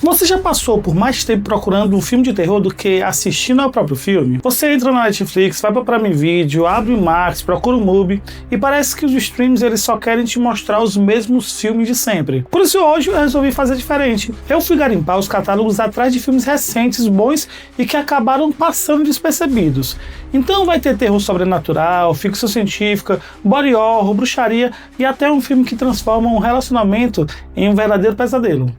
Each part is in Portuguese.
Você já passou por mais tempo procurando um filme de terror do que assistindo ao próprio filme? Você entra na Netflix, vai para Prime Video, abre o Max, procura o Mubi e parece que os streams eles só querem te mostrar os mesmos filmes de sempre. Por isso hoje eu resolvi fazer diferente. Eu fui garimpar os catálogos atrás de filmes recentes, bons e que acabaram passando despercebidos. Então vai ter terror sobrenatural, ficção científica, body horror, bruxaria e até um filme que transforma um relacionamento em um verdadeiro pesadelo.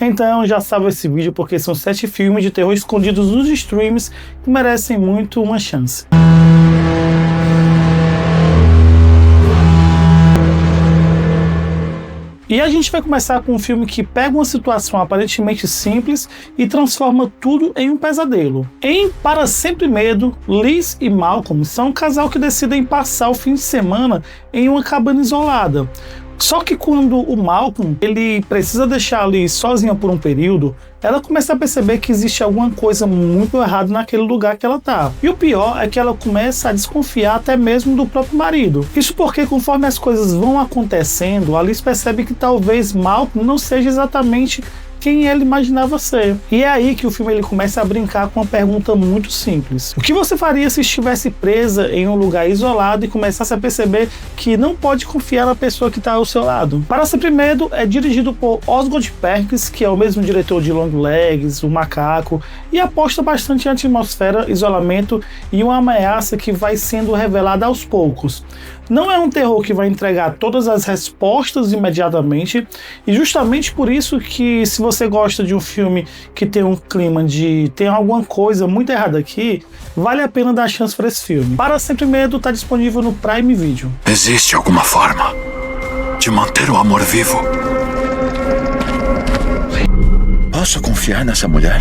Então já salva esse vídeo porque são 7 filmes de terror escondidos nos streams que merecem muito uma chance. E a gente vai começar com um filme que pega uma situação aparentemente simples e transforma tudo em um pesadelo. Em Para Sempre Medo, Liz e Malcolm são um casal que decidem passar o fim de semana em uma cabana isolada. Só que quando o Malcolm ele precisa deixar a Liz sozinha por um período, ela começa a perceber que existe alguma coisa muito errada naquele lugar que ela tá. E o pior é que ela começa a desconfiar até mesmo do próprio marido. Isso porque conforme as coisas vão acontecendo, a Liz percebe que talvez Malcolm não seja exatamente quem ele imaginava ser. E é aí que o filme ele começa a brincar com uma pergunta muito simples. O que você faria se estivesse presa em um lugar isolado e começasse a perceber que não pode confiar na pessoa que está ao seu lado? Para Sempre Medo é dirigido por Osgood Perkins, que é o mesmo diretor de Longlegs, O Macaco, e aposta bastante em atmosfera, isolamento e uma ameaça que vai sendo revelada aos poucos. Não é um terror que vai entregar todas as respostas imediatamente, e justamente por isso que se você gosta de um filme que tem um clima de tem alguma coisa muito errada aqui, vale a pena dar chance para esse filme. Para Sempre Medo está disponível no Prime Video. Existe alguma forma de manter o amor vivo? Posso confiar nessa mulher?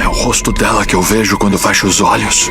É o rosto dela que eu vejo quando fecho os olhos.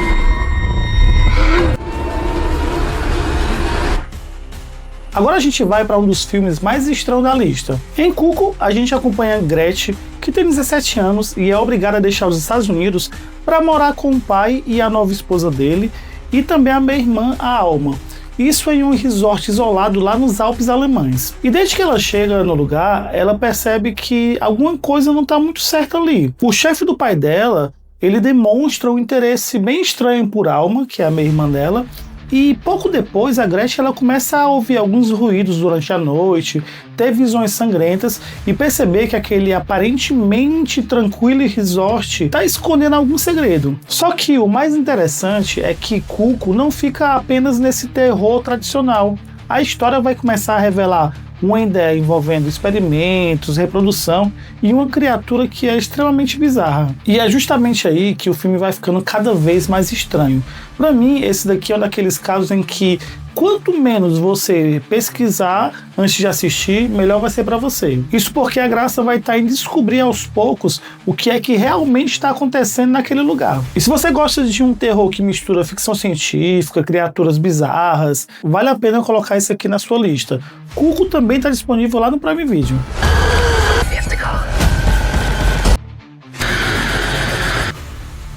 Agora a gente vai para um dos filmes mais estranhos da lista. Em Cuco, a gente acompanha Gretchen, que tem 17 anos e é obrigada a deixar os Estados Unidos para morar com o pai e a nova esposa dele, e também a meia-irmã, a Alma. Isso em um resort isolado lá nos Alpes alemães. E desde que ela chega no lugar, ela percebe que alguma coisa não está muito certa ali. O chefe do pai dela, ele demonstra um interesse bem estranho por Alma, que é a meia-irmã dela, e pouco depois a Gretchen ela começa a ouvir alguns ruídos durante a noite, ter visões sangrentas e perceber que aquele aparentemente tranquilo resort está escondendo algum segredo. Só que o mais interessante é que Cuco não fica apenas nesse terror tradicional. A história vai começar a revelar uma ideia envolvendo experimentos, reprodução e uma criatura que é extremamente bizarra. E é justamente aí que o filme vai ficando cada vez mais estranho. Para mim, esse daqui é um daqueles casos em que quanto menos você pesquisar antes de assistir, melhor vai ser para você. Isso porque a graça vai estar em descobrir aos poucos o que é que realmente está acontecendo naquele lugar. E se você gosta de um terror que mistura ficção científica, criaturas bizarras, vale a pena colocar isso aqui na sua lista. Cuco também está disponível lá no Prime Video.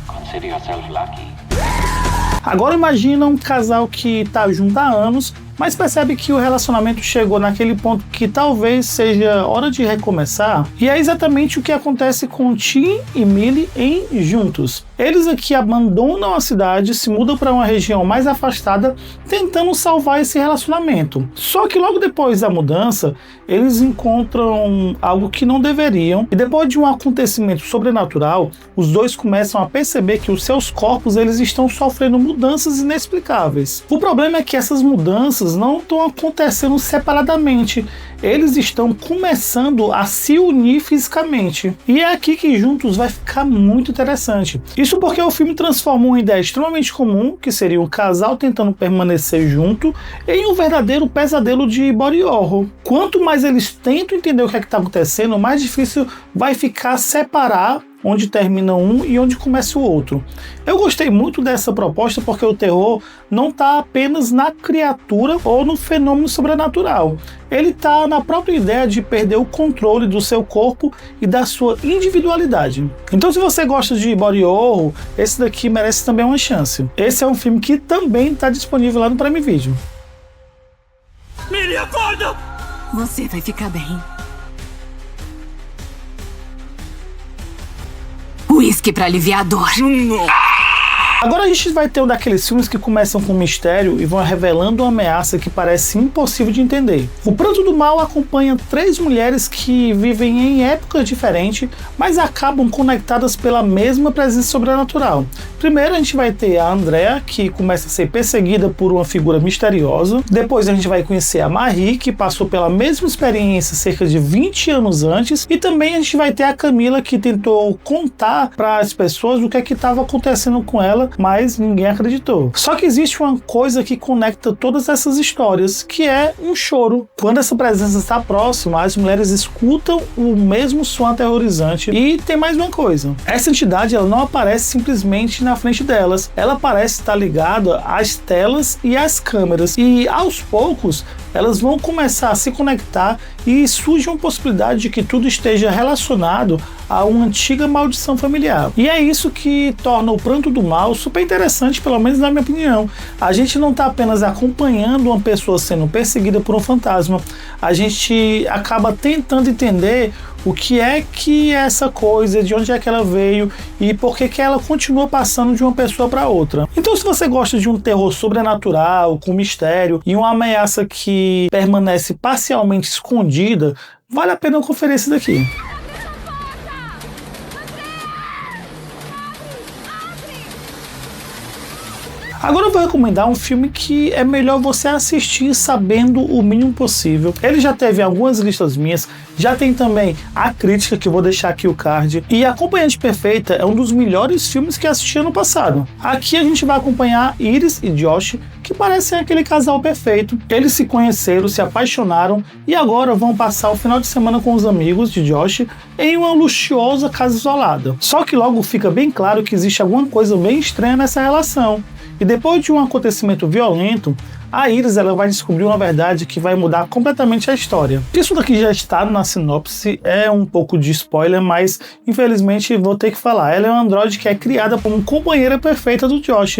Consider yourself lucky. Agora imagina um casal que está junto há anos, mas percebe que o relacionamento chegou naquele ponto que talvez seja hora de recomeçar, e é exatamente o que acontece com Tim e Millie em Juntos. Eles aqui abandonam a cidade, se mudam para uma região mais afastada, tentando salvar esse relacionamento. Só que logo depois da mudança, eles encontram algo que não deveriam, e depois de um acontecimento sobrenatural, os dois começam a perceber que os seus corpos eles estão sofrendo mudanças inexplicáveis. O problema é que essas mudanças não estão acontecendo separadamente, eles estão começando a se unir fisicamente. E é aqui que Juntos vai ficar muito interessante. Isso porque o filme transforma uma ideia extremamente comum, que seria um casal tentando permanecer junto, em um verdadeiro pesadelo de body horror. Quanto mais eles tentam entender o que é que está acontecendo, mais difícil vai ficar separar onde termina um e onde começa o outro. Eu gostei muito dessa proposta porque o terror não está apenas na criatura ou no fenômeno sobrenatural. Ele está na própria ideia de perder o controle do seu corpo e da sua individualidade. Então, se você gosta de body horror, esse daqui merece também uma chance. Esse é um filme que também está disponível lá no Prime Video. Millie, acorda! Você vai ficar bem. uísque pra aliviar a dor. Agora a gente vai ter um daqueles filmes que começam com mistério e vão revelando uma ameaça que parece impossível de entender. O Pranto do Mal acompanha 3 mulheres que vivem em épocas diferentes, mas acabam conectadas pela mesma presença sobrenatural. Primeiro a gente vai ter a Andrea, que começa a ser perseguida por uma figura misteriosa. Depois a gente vai conhecer a Marie, que passou pela mesma experiência cerca de 20 anos antes. E também a gente vai ter a Camila, que tentou contar para as pessoas o que é que estava acontecendo com ela, mas ninguém acreditou. Só que existe uma coisa que conecta todas essas histórias, que é um choro. Quando essa presença está próxima, as mulheres escutam o mesmo som aterrorizante. E tem mais uma coisa: essa entidade ela não aparece simplesmente na frente delas, ela parece estar ligada às telas e às câmeras, e aos poucos elas vão começar a se conectar e surge uma possibilidade de que tudo esteja relacionado a uma antiga maldição familiar. E é isso que torna o Pranto do Mal super interessante, pelo menos na minha opinião. A gente não está apenas acompanhando uma pessoa sendo perseguida por um fantasma, a gente acaba tentando entender o que é essa coisa, de onde é que ela veio e por que ela continua passando de uma pessoa para outra. Então, se você gosta de um terror sobrenatural, com mistério e uma ameaça que permanece parcialmente escondida, vale a pena conferir esse daqui. Agora eu vou recomendar um filme que é melhor você assistir sabendo o mínimo possível. Ele já teve algumas listas minhas, já tem também a crítica, que eu vou deixar aqui o card. E A Acompanhante Perfeita é um dos melhores filmes que assisti ano passado. Aqui a gente vai acompanhar Iris e Josh, que parecem aquele casal perfeito. Eles se conheceram, se apaixonaram e agora vão passar o final de semana com os amigos de Josh em uma luxuosa casa isolada. Só que logo fica bem claro que existe alguma coisa bem estranha nessa relação. E depois de um acontecimento violento, a Iris ela vai descobrir uma verdade que vai mudar completamente a história. Isso daqui já está na sinopse, é um pouco de spoiler, mas infelizmente vou ter que falar. Ela é uma androide que é criada como companheira perfeita do Josh,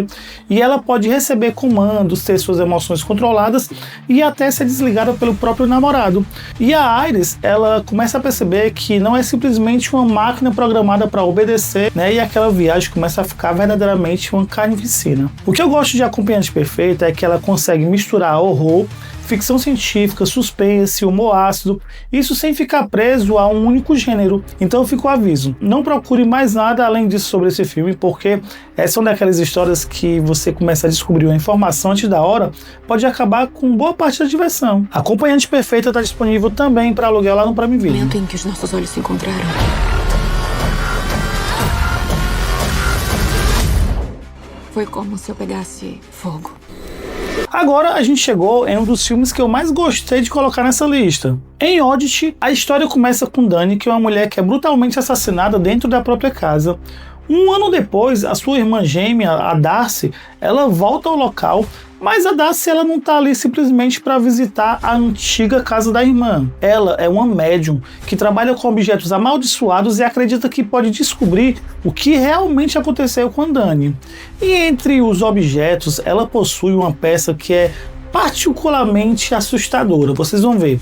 e ela pode receber comandos, ter suas emoções controladas e até ser desligada pelo próprio namorado. E a Iris, ela começa a perceber que não é simplesmente uma máquina programada para obedecer, né? E aquela viagem começa a ficar verdadeiramente uma carnificina. O que eu gosto de Acompanhante Perfeita é que ela consegue misturar horror, ficção científica, suspense, humor ácido, isso sem ficar preso a um único gênero. Então fica o aviso, não procure mais nada além disso sobre esse filme, porque essa é uma daquelas histórias que você começa a descobrir uma informação antes da hora, pode acabar com boa parte da diversão. Acompanhante Perfeita está disponível também para aluguel lá no Prime Video. No momento em que os nossos olhos se encontraram, foi como se eu pegasse fogo. Agora a gente chegou em um dos filmes que eu mais gostei de colocar nessa lista. Em Oddity, a história começa com Dani, que é uma mulher que é brutalmente assassinada dentro da própria casa. Um ano depois, a sua irmã gêmea, a Darcy, ela volta ao local, mas a Darcy ela não está ali simplesmente para visitar a antiga casa da irmã. Ela é uma médium que trabalha com objetos amaldiçoados e acredita que pode descobrir o que realmente aconteceu com a Dani. E entre os objetos, ela possui uma peça que é particularmente assustadora, vocês vão ver.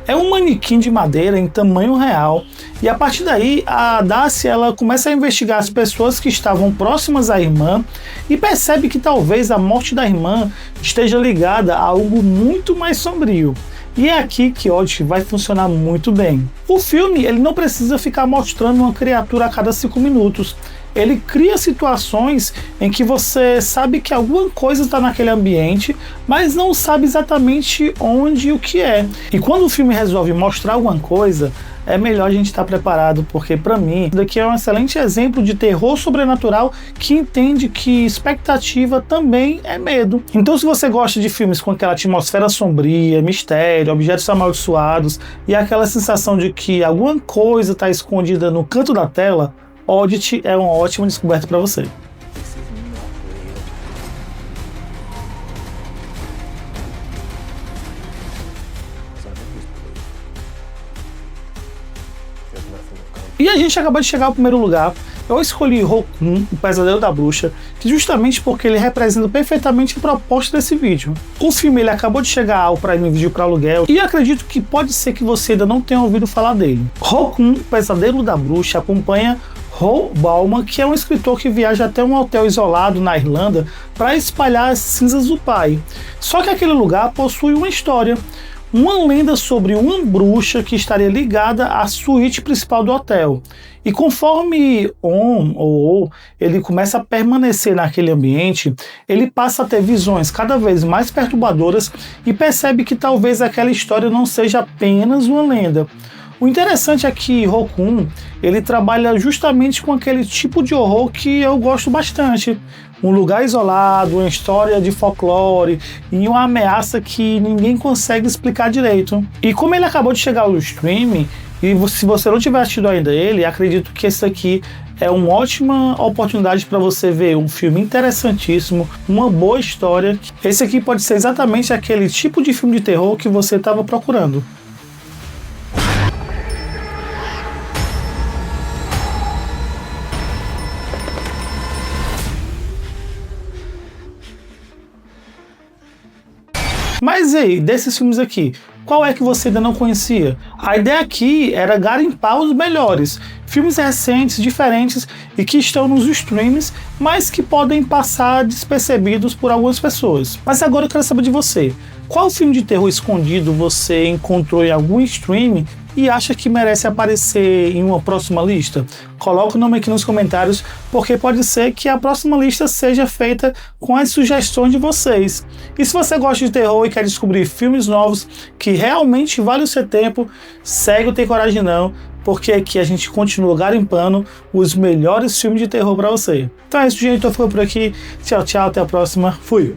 É um manequim de madeira em tamanho real, e a partir daí a Darcy ela começa a investigar as pessoas que estavam próximas à irmã e percebe que talvez a morte da irmã esteja ligada a algo muito mais sombrio. E é aqui que Oddity vai funcionar muito bem. O filme ele não precisa ficar mostrando uma criatura a cada 5 minutos. Ele cria situações em que você sabe que alguma coisa está naquele ambiente, mas não sabe exatamente onde e o que é. E quando o filme resolve mostrar alguma coisa, é melhor a gente estar preparado, porque para mim, isso daqui é um excelente exemplo de terror sobrenatural que entende que expectativa também é medo. Então, se você gosta de filmes com aquela atmosfera sombria, mistério, objetos amaldiçoados e aquela sensação de que alguma coisa está escondida no canto da tela, Oddity é uma ótima descoberta para você. E a gente acabou de chegar ao primeiro lugar. Eu escolhi Rokun, o Pesadelo da Bruxa, justamente porque ele representa perfeitamente a proposta desse vídeo. O filme ele acabou de chegar ao Prime Video para aluguel e acredito que pode ser que você ainda não tenha ouvido falar dele. Rokun, o Pesadelo da Bruxa, acompanha Roald Bauman, que é um escritor que viaja até um hotel isolado na Irlanda para espalhar as cinzas do pai. Só que aquele lugar possui uma história, uma lenda sobre uma bruxa que estaria ligada à suíte principal do hotel. E conforme ele começa a permanecer naquele ambiente, ele passa a ter visões cada vez mais perturbadoras e percebe que talvez aquela história não seja apenas uma lenda. O interessante é que Rokun, ele trabalha justamente com aquele tipo de horror que eu gosto bastante. Um lugar isolado, uma história de folclore e uma ameaça que ninguém consegue explicar direito. E como ele acabou de chegar no streaming, e se você não tiver assistido ainda ele, acredito que esse aqui é uma ótima oportunidade para você ver um filme interessantíssimo, uma boa história. Esse aqui pode ser exatamente aquele tipo de filme de terror que você estava procurando. Mas e aí, desses filmes aqui, qual é que você ainda não conhecia? A ideia aqui era garimpar os melhores, filmes recentes, diferentes e que estão nos streams, mas que podem passar despercebidos por algumas pessoas. Mas agora eu quero saber de você, qual filme de terror escondido você encontrou em algum stream e acha que merece aparecer em uma próxima lista? Coloca o nome aqui nos comentários, porque pode ser que a próxima lista seja feita com as sugestões de vocês. E se você gosta de terror e quer descobrir filmes novos que realmente valem o seu tempo, segue o Tem Coragem Não, porque aqui a gente continua garimpando os melhores filmes de terror para você. Então é isso, gente. Eu fico por aqui. Tchau, tchau. Até a próxima. Fui!